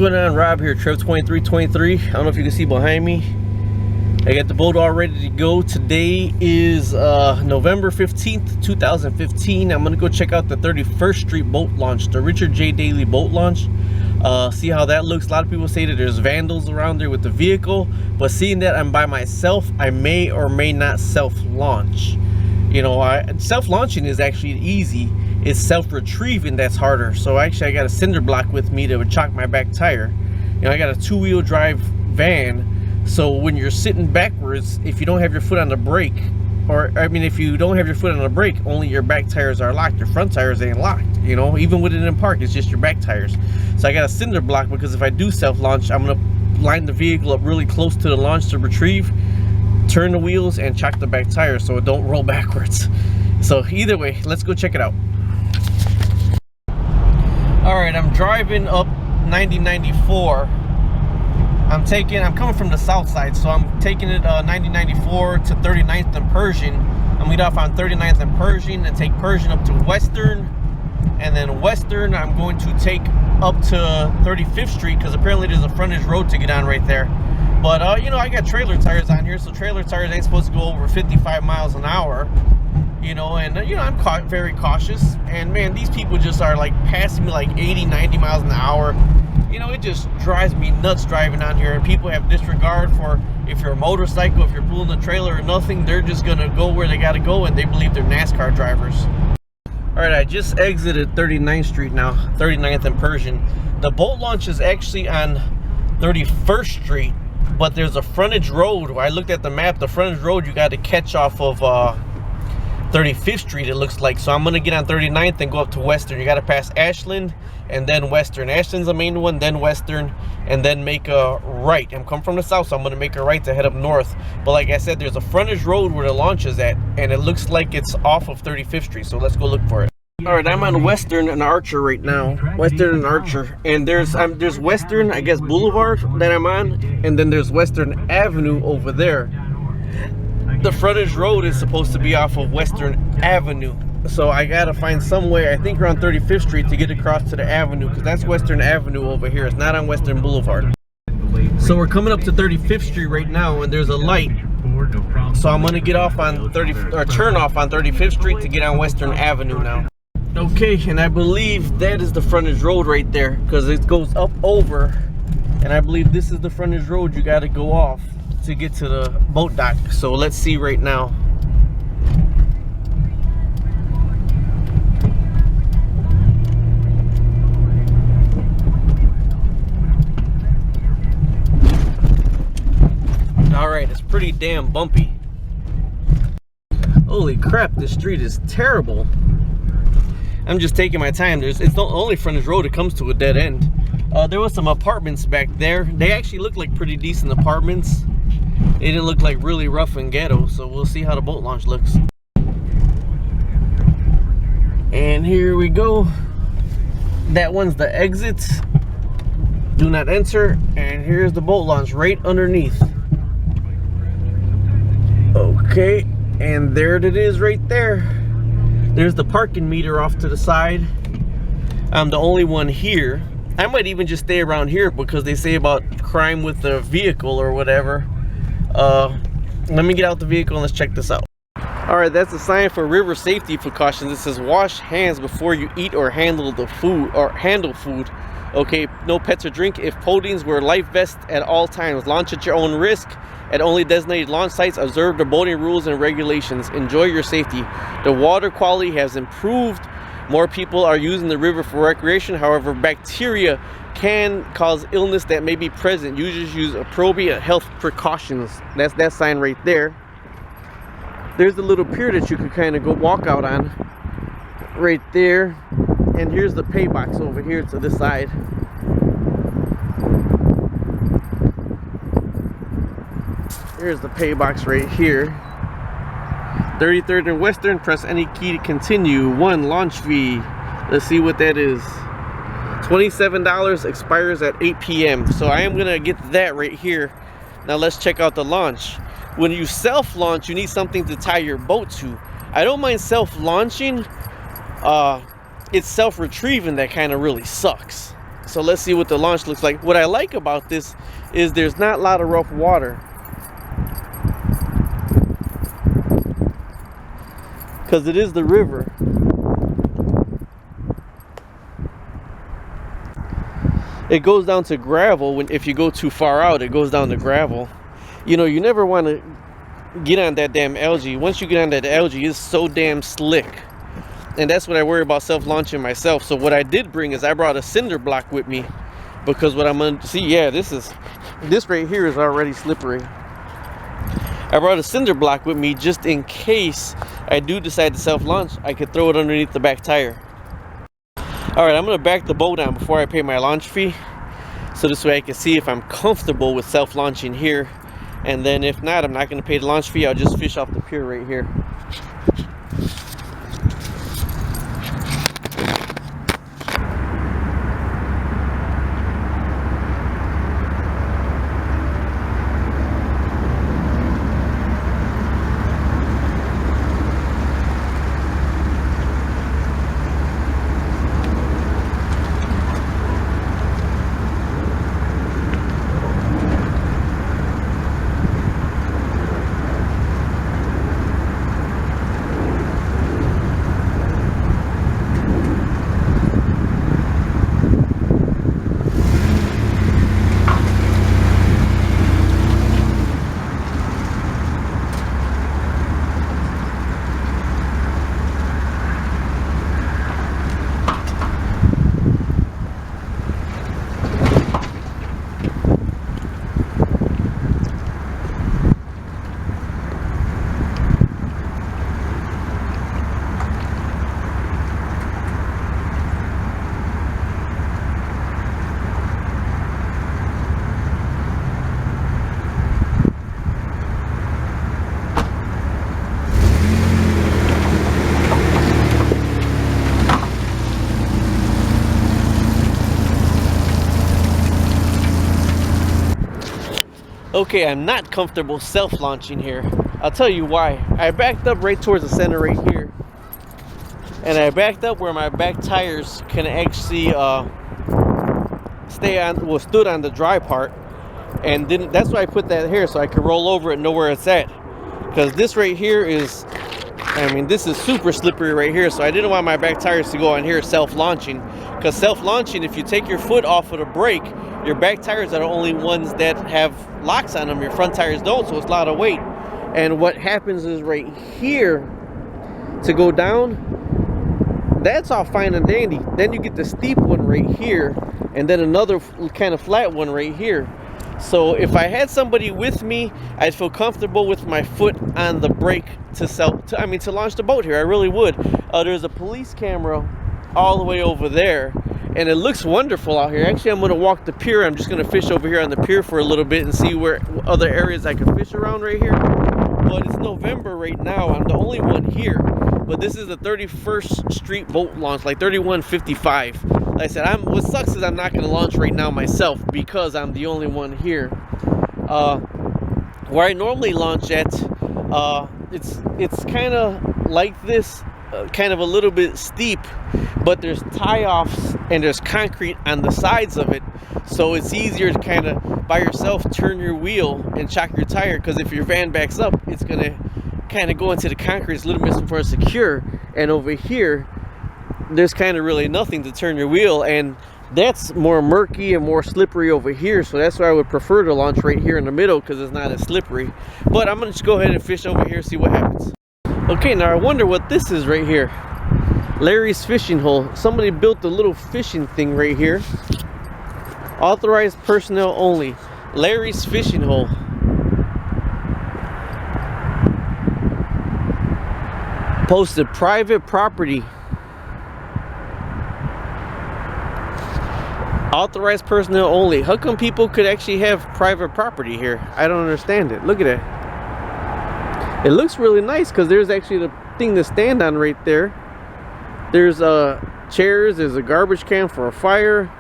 going on? Rob here, Trev 2323. I don't know if you can see behind me. I got the boat all ready to go. Today is November 15th, 2015. I'm gonna go check out the 31st Street boat launch, the Richard Daley Boat Launch. See how that looks. A lot of people say that there's vandals around there with the vehicle, but seeing that I'm by myself, I may or may not self-launch. You know, self-launching is actually easy. It's self-retrieving that's harder. So actually I got a cinder block with me that would chock my back tire. You know, I got a two-wheel drive van, so when you're sitting backwards, if you don't have your foot on the brake, or I mean if you don't have your foot on the brake, only your back tires are locked. Your front tires ain't locked. You know, even with it in park, it's just your back tires. So I got a cinder block because if I do self-launch, I'm gonna line the vehicle up really close to the launch to retrieve, turn the wheels, and chock the back tires so it don't roll backwards. So either way, let's go check it out. Alright, I'm driving up 9094. I'm coming from the south side, so I'm taking it 9094 to 39th and Pershing. I'm gonna get off on 39th and Pershing and take Pershing up to Western, and then Western I'm going to take up to 35th Street because apparently there's a frontage road to get on right there. But you know, I got trailer tires on here, so trailer tires ain't supposed to go over 55 miles an hour. You know, and you know, I'm very cautious, and man, these people just are like passing me like 80-90 miles an hour. You know, it just drives me nuts driving on here, and people have disregard for if you're a motorcycle, if you're pulling a trailer or nothing. They're just gonna go where they gotta go, and they believe they're NASCAR drivers. All right, I just exited 39th Street now, 39th and Pershing. The boat launch is actually on 31st Street, but there's a frontage road. I looked at the map, the frontage road you got to catch off of 35th Street, it looks like. So I'm gonna get on 39th and go up to Western. You got to pass Ashland and then Western. Ashland's the main one, then Western, and then make a right. I'm coming from the south, so I'm gonna make a right to head up north. But like I said, there's a frontage road where the launch is at, and it looks like it's off of 35th Street, so let's go look for it. All right, I'm on Western and Archer right now. Western and Archer, and there's Western, I guess, Boulevard that I'm on, and then there's Western Avenue over there. The frontage road is supposed to be off of Western Avenue, so I gotta find some way, I think around 35th Street, to get across to the avenue, because that's Western Avenue over here. It's not on Western Boulevard. So we're coming up to 35th Street right now, and there's a light, so I'm gonna get off on turn off on 35th Street to get on Western Avenue now. Okay, and I believe that is the frontage road right there, because it goes up over, and I believe this is the frontage road you got to go off to get to the boat dock. So let's see right now. All right, it's pretty damn bumpy. Holy crap, this street is terrible. I'm just taking my time. It's the only frontage road that comes to a dead end. There was some apartments back there. They actually look like pretty decent apartments. They didn't look like really rough and ghetto, so we'll see how the boat launch looks. And here we go. That one's the exit. Do not enter. And here's the boat launch right underneath. Okay, and there it is right there. There's the parking meter off to the side. I'm the only one here. I might even just stay around here because they say about crime with the vehicle or whatever. Let me get out the vehicle and let's check this out. All right, that's a sign for river safety precautions. It says wash hands before you eat or handle the food Okay, no pets or drink. If podings, wear life vests at all times. Launch at your own risk at only designated launch sites. Observe the boating rules and regulations. Enjoy your safety. The water quality has improved. More people are using the river for recreation. However, bacteria can cause illness that may be present. Users use appropriate health precautions. That's that sign right there. There's a little pier that you could kind of go walk out on right there. And here's the pay box over here to this side. Here's the pay box right here. 33rd and Western, press any key to continue. 1 launch fee. Let's see what that is. $27, expires at 8 p.m. So I am gonna get that right here. Now let's check out the launch. When you self-launch, you need something to tie your boat to. I don't mind self-launching. It's self-retrieving that kind of really sucks. So let's see what the launch looks like. What I like about this is there's not a lot of rough water, because it is the river. It goes down to gravel. If you go too far out, it goes down to gravel. You know, you never want to get on that damn algae. Once you get on that algae, it's so damn slick. And that's what I worry about self-launching myself. So what I did bring is I brought a cinder block with me, because what I'm gonna see, yeah, this right here is already slippery. I brought a cinder block with me just in case I do decide to self-launch. I could throw it underneath the back tire. All right, I'm gonna back the boat down before I pay my launch fee, so this way I can see if I'm comfortable with self-launching here. And then if not, I'm not gonna pay the launch fee. I'll just fish off the pier right here. Okay, I'm not comfortable self-launching here. I'll tell you why. I backed up right towards the center right here, and I backed up where my back tires can actually stood on the dry part, and then that's why I put that here, so I can roll over it and know where it's at. Because this right here is, I mean, this is super slippery right here, so I didn't want my back tires to go on here self-launching. Because self-launching, if you take your foot off of the brake, your back tires are the only ones that have locks on them. Your front tires don't, so it's a lot of weight. And what happens is right here, to go down, that's all fine and dandy. Then you get the steep one right here, and then another kind of flat one right here. So if I had somebody with me, I'd feel comfortable with my foot on the brake to launch the boat here. I really would. There's a police camera all the way over there, and it looks wonderful out here. Actually, I'm going to walk the pier. I'm just going to fish over here on the pier for a little bit and see where other areas I can fish around right here. But it's November right now. I'm the only one here. But this is the 31st Street boat launch, like 3155. Like I said, what sucks is I'm not going to launch right now myself because I'm the only one here. Where I normally launch at, it's kind of like this, kind of a little bit steep, but there's tie-offs and there's concrete on the sides of it, so it's easier to kind of by yourself turn your wheel and chock your tire, because if your van backs up, it's gonna kind of go into the concrete. It's a little bit more secure. And over here, there's kind of really nothing to turn your wheel, and that's more murky and more slippery over here. So that's why I would prefer to launch right here in the middle, because it's not as slippery. But I'm gonna just go ahead and fish over here, see what happens. Okay, now I wonder what this is right here. Larry's fishing hole. Somebody built a little fishing thing right here. Authorized personnel only. Larry's fishing hole. Posted private property. Authorized personnel only. How come people could actually have private property here? I don't understand it. Look at it. It looks really nice because there's actually the thing to stand on right there. There's chairs. There's a garbage can for a fire.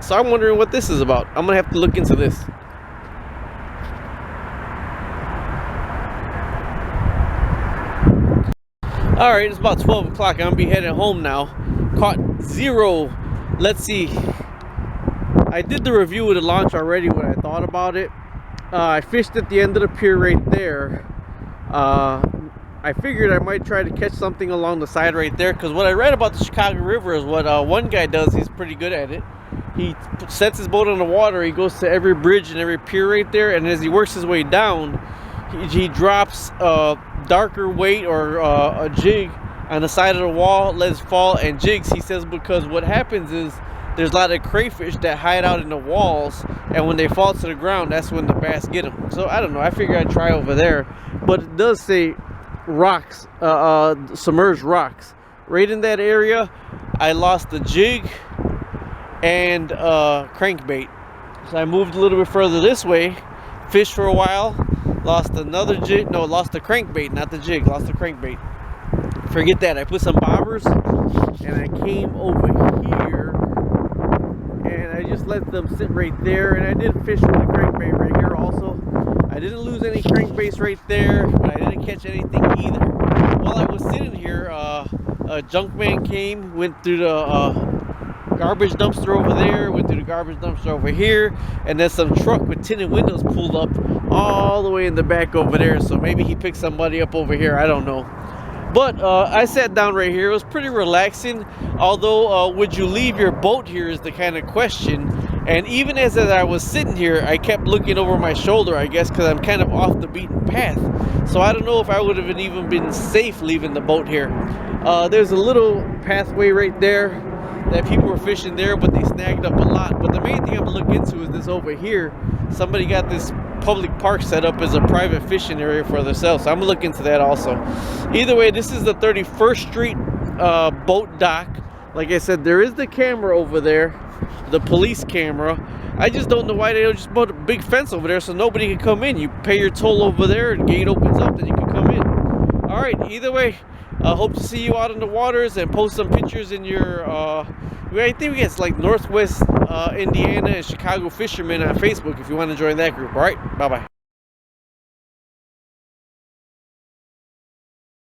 So I'm wondering what this is about. I'm gonna have to look into this. All right, it's about 12 o'clock. I'm gonna be heading home now. Caught zero. Let's see. I did the review of the launch already, what I thought about it. I fished at the end of the pier right there. I figured I might try to catch something along the side right there, because what I read about the Chicago River is what one guy does. He's pretty good at it. He sets his boat on the water. He goes to every bridge and every pier right there, and as he works his way down, he drops a darker weight or a jig on the side of the wall, lets fall and jigs. He says because what happens is there's a lot of crayfish that hide out in the walls, and when they fall to the ground, that's when the bass get them. So I don't know, I figured I'd try over there, but it does say rocks, submerged rocks right in that area. I lost the jig and crankbait, so I moved a little bit further this way, fished for a while, lost another jig. No, lost the crankbait, not the jig, lost the crankbait. Forget that. I put some bobbers and I came over here and I just let them sit right there, and I did fish with the crankbait right here also. I didn't lose any crankbaits right there, but I didn't catch anything either. While I was sitting here, a junk man came, went through the garbage dumpster over there, went through the garbage dumpster over here, and then some truck with tinted windows pulled up all the way in the back over there. So maybe he picked somebody up over here, I don't know. But I sat down right here. It was pretty relaxing, although would you leave your boat here is the kind of question. And even as I was sitting here, I kept looking over my shoulder, I guess, because I'm kind of off the beaten path. So I don't know if I would have even been safe leaving the boat here. There's a little pathway right there that people were fishing there, but they snagged up a lot. But the main thing I'm gonna look into is this over here. Somebody got this public park set up as a private fishing area for themselves, so I'm gonna look into that also. Either way, this is the 31st Street boat dock. Like I said, there is the camera over there, the police camera. I just don't know why they don't just put a big fence over there so nobody can come in. You pay your toll over there, and the gate opens up, then you can come in. All right, either way, I hope to see you out in the waters, and post some pictures in your I think it's like Northwest Indiana and Chicago fishermen on Facebook if you want to join that group. All right, bye bye.